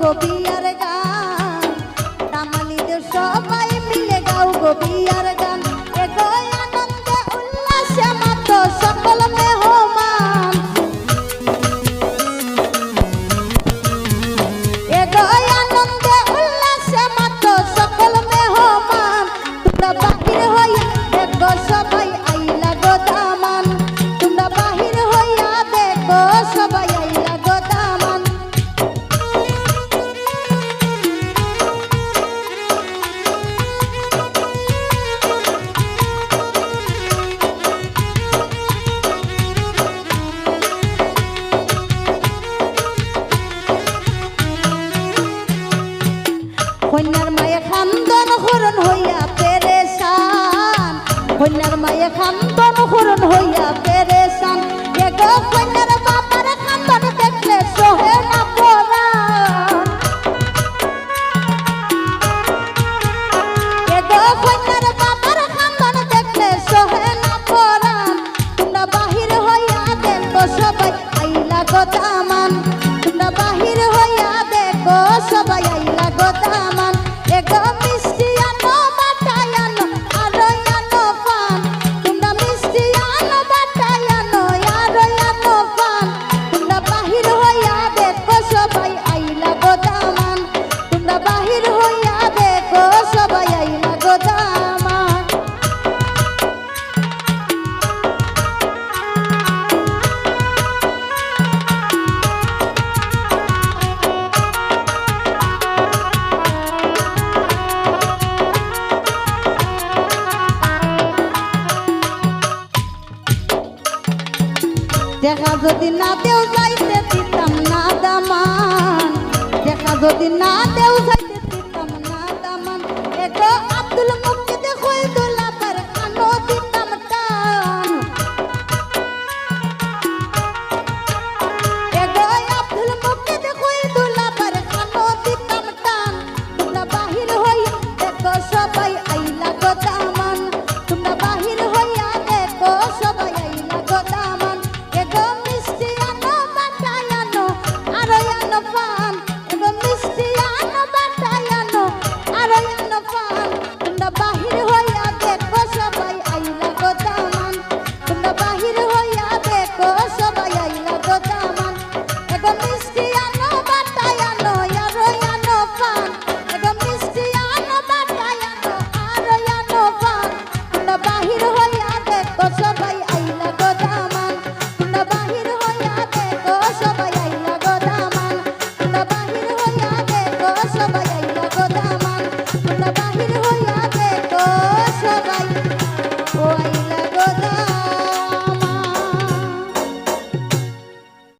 গো বিয়ার গান, দামালিদের সবাই মিলে গাও গো বিয়ার গান। এগো আনন্দে উল্লাসে মাত সকল মেহমান, এগো আনন্দে উল্লাসে মাত সকল মেহমান। তোমরা বাহির হইয়া দেখো সবাই আইলা গো দামান, তোমরা বাহির হইয়া দেখো সবাই আইলা গো দামান। কন্যার মায়ে খান্দন হরণ হইয়া পেরেশান, কন্যার মায়ে খান্দন হরণ হইয়া পেরেশান। এগো কন্যার বাবার খান্দন দেখলে সোহে না পরাণ, এগো কন্যার বাবার খান্দন দেখলে সোহে না পরাণ। তোমরা বাহির হইয়া দেখো সবাই আইলা গো দামান, তোমরা বাহির হইয়া দেখো সবাই আইলা গো দামান। এগো মিষ্টি আনো বাটাই আনো আরো আনো পান, তোমরা মিষ্টি আনো বাটাই আনো আরো আনো পান। তোমরা বাহির হইয়া দেখো সবাই আইলা গো দামান, তোমরা বাহির হইয়া দেখো সবাই আইলা গো দামান। দেখা যদি না দেও যাইতে দিতাম না দামান, দেখা যদি না দেও